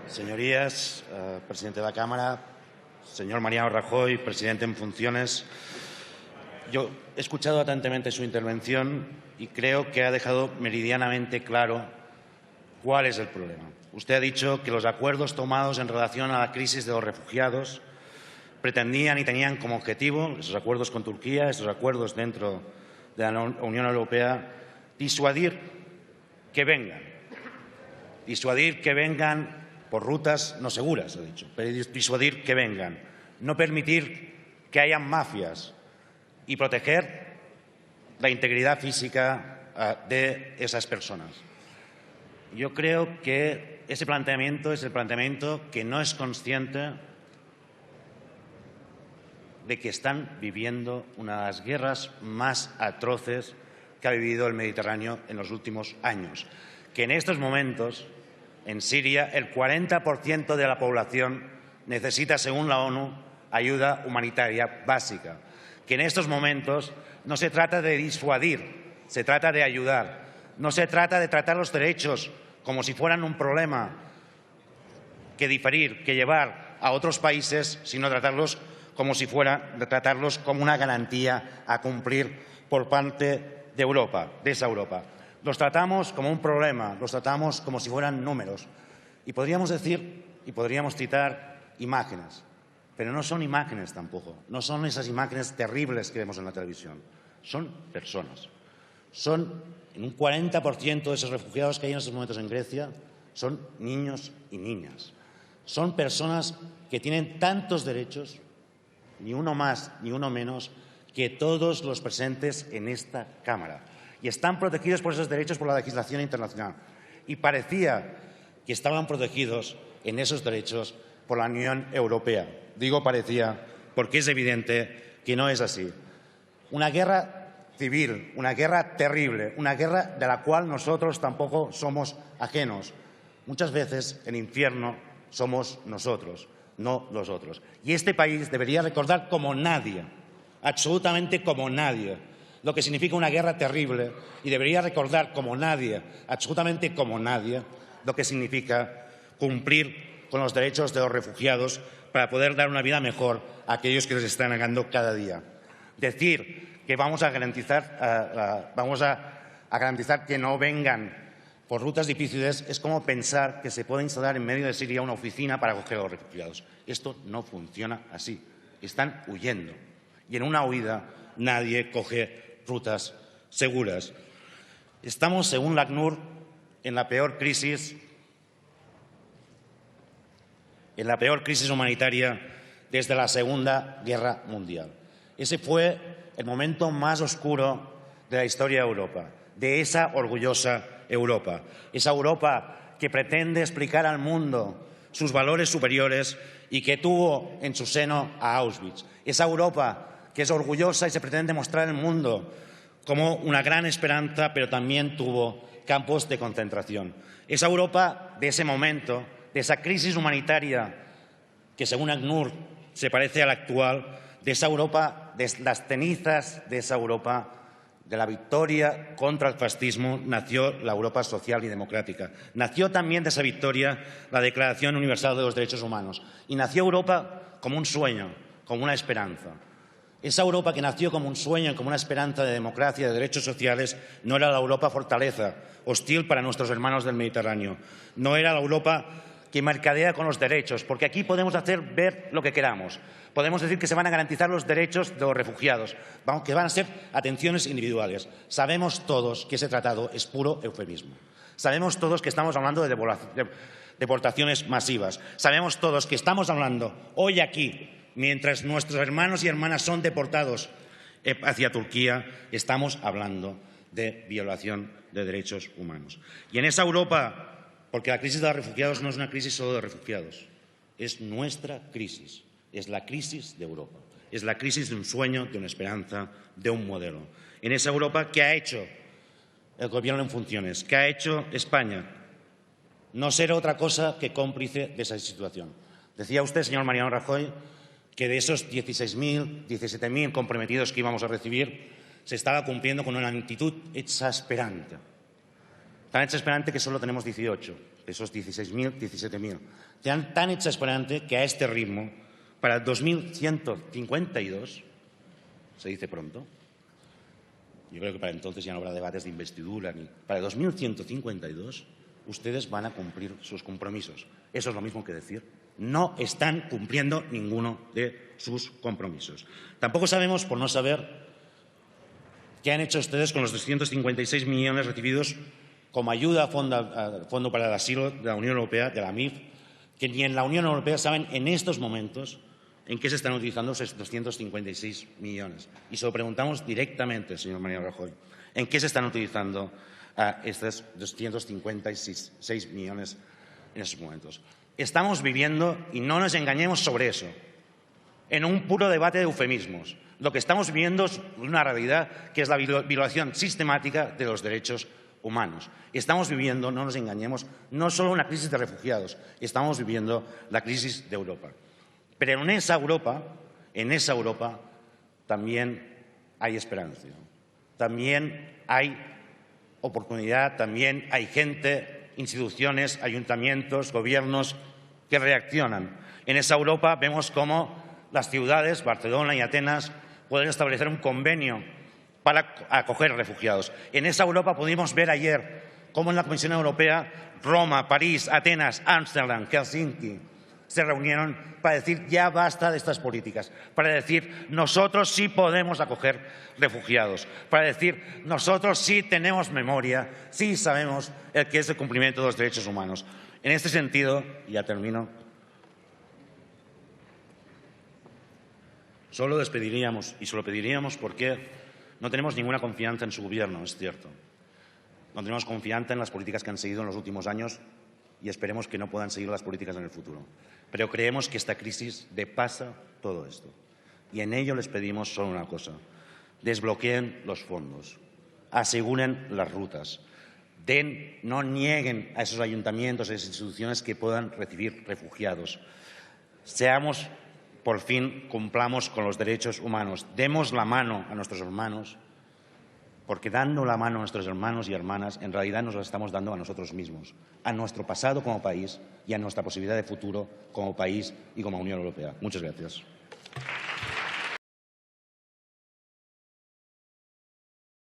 Señorías, presidente de la Cámara, señor Mariano Rajoy, presidente en funciones, yo he escuchado atentamente su intervención y creo que ha dejado meridianamente claro cuál es el problema. Usted ha dicho que los acuerdos tomados en relación a la crisis de los refugiados pretendían y tenían como objetivo, esos acuerdos con Turquía, esos acuerdos dentro de la Unión Europea, disuadir que vengan por rutas no seguras, he dicho, pero disuadir que vengan, no permitir que haya mafias y proteger la integridad física de esas personas. Yo creo que ese planteamiento es el planteamiento que no es consciente de que están viviendo una de las guerras más atroces que ha vivido el Mediterráneo en los últimos años. Que en estos momentos, en Siria, el 40% de la población necesita, según la ONU, ayuda humanitaria básica. Que en estos momentos no se trata de disuadir, se trata de ayudar. No se trata de tratar los derechos como si fueran un problema que diferir, que llevar a otros países, sino tratarlos como si tratarlos como una garantía a cumplir por parte de Europa, de esa Europa. Los tratamos como un problema, los tratamos como si fueran números. Y podríamos decir y podríamos citar imágenes, pero no son imágenes tampoco, no son esas imágenes terribles que vemos en la televisión, son personas. Son en un 40% de esos refugiados que hay en estos momentos en Grecia, son niños y niñas. Son personas que tienen tantos derechos, ni uno más ni uno menos, que todos los presentes en esta Cámara. Y están protegidos por esos derechos por la legislación internacional. Y parecía que estaban protegidos en esos derechos por la Unión Europea. Digo parecía porque es evidente que no es así. Una guerra civil, una guerra terrible, una guerra de la cual nosotros tampoco somos ajenos. Muchas veces el infierno somos nosotros, no los otros. Y este país debería recordar como nadie, absolutamente como nadie, lo que significa una guerra terrible, y debería recordar como nadie, absolutamente como nadie, lo que significa cumplir con los derechos de los refugiados para poder dar una vida mejor a aquellos que les están negando cada día. Decir que vamos a garantizar que no vengan por rutas difíciles es como pensar que se puede instalar en medio de Siria una oficina para acoger a los refugiados. Esto no funciona así. Están huyendo. Y en una huida nadie coge rutas seguras. Estamos, según la ACNUR, en la peor crisis humanitaria desde la Segunda Guerra Mundial. Ese fue el momento más oscuro de la historia de Europa, de esa orgullosa Europa. Esa Europa que pretende explicar al mundo sus valores superiores y que tuvo en su seno a Auschwitz. Esa Europa que es orgullosa y se pretende mostrar al mundo como una gran esperanza, pero también tuvo campos de concentración. Esa Europa de ese momento, de esa crisis humanitaria que, según ACNUR, se parece a la actual, de esa Europa, de las cenizas de esa Europa, de la victoria contra el fascismo, nació la Europa social y democrática. Nació también de esa victoria la Declaración Universal de los Derechos Humanos. Y nació Europa como un sueño, como una esperanza. Esa Europa que nació como un sueño, como una esperanza de democracia, de derechos sociales, no era la Europa fortaleza, hostil para nuestros hermanos del Mediterráneo. No era la Europa que mercadea con los derechos, porque aquí podemos hacer ver lo que queramos. Podemos decir que se van a garantizar los derechos de los refugiados, que van a ser atenciones individuales. Sabemos todos que ese tratado es puro eufemismo. Sabemos todos que estamos hablando de deportaciones masivas. Sabemos todos que estamos hablando hoy aquí, mientras nuestros hermanos y hermanas son deportados hacia Turquía, estamos hablando de violación de derechos humanos. Y en esa Europa, porque la crisis de los refugiados no es una crisis solo de refugiados, es nuestra crisis, es la crisis de Europa, es la crisis de un sueño, de una esperanza, de un modelo. En esa Europa, ¿qué ha hecho el Gobierno en funciones? ¿Qué ha hecho España? No ser otra cosa que cómplice de esa situación. Decía usted, señor Mariano Rajoy, que de esos 16.000, 17.000 comprometidos que íbamos a recibir, se estaba cumpliendo con una lentitud exasperante. Tan exasperante que solo tenemos 18, esos 16.000, 17.000. Tan exasperante que a este ritmo, para el 2152, se dice pronto, yo creo que para entonces ya no habrá debates de investidura, ni para el 2152 ustedes van a cumplir sus compromisos. Eso es lo mismo que decir, no están cumpliendo ninguno de sus compromisos. Tampoco sabemos, por no saber, qué han hecho ustedes con los 256 millones recibidos como ayuda al Fondo para el Asilo de la Unión Europea, de la AMIF, que ni en la Unión Europea saben en estos momentos en qué se están utilizando esos 256 millones. Y se lo preguntamos directamente, señor Mariano Rajoy, ¿en qué se están utilizando estos 256 millones en estos momentos? Estamos viviendo, y no nos engañemos sobre eso, en un puro debate de eufemismos. Lo que estamos viviendo es una realidad que es la violación sistemática de los derechos humanos. Estamos viviendo, no nos engañemos, no solo una crisis de refugiados, estamos viviendo la crisis de Europa. Pero en esa Europa también hay esperanza, también hay oportunidad, también hay gente, instituciones, ayuntamientos, gobiernos que reaccionan. En esa Europa vemos cómo las ciudades, Barcelona y Atenas, pueden establecer un convenio para acoger refugiados. En esa Europa pudimos ver ayer cómo en la Comisión Europea Roma, París, Atenas, Ámsterdam, Helsinki se reunieron para decir ya basta de estas políticas, para decir nosotros sí podemos acoger refugiados, para decir nosotros sí tenemos memoria, sí sabemos qué es el cumplimiento de los derechos humanos. En este sentido, y ya termino, solo les pediríamos, y se lo pediríamos porque no tenemos ninguna confianza en su gobierno, es cierto. No tenemos confianza en las políticas que han seguido en los últimos años y esperemos que no puedan seguir las políticas en el futuro. Pero creemos que esta crisis depasa todo esto. Y en ello les pedimos solo una cosa. Desbloqueen los fondos, aseguren las rutas, no nieguen a esos ayuntamientos, a esas instituciones que puedan recibir refugiados. Seamos, por fin, cumplamos con los derechos humanos. Demos la mano a nuestros hermanos, porque dando la mano a nuestros hermanos y hermanas, en realidad nos la estamos dando a nosotros mismos, a nuestro pasado como país y a nuestra posibilidad de futuro como país y como Unión Europea. Muchas gracias.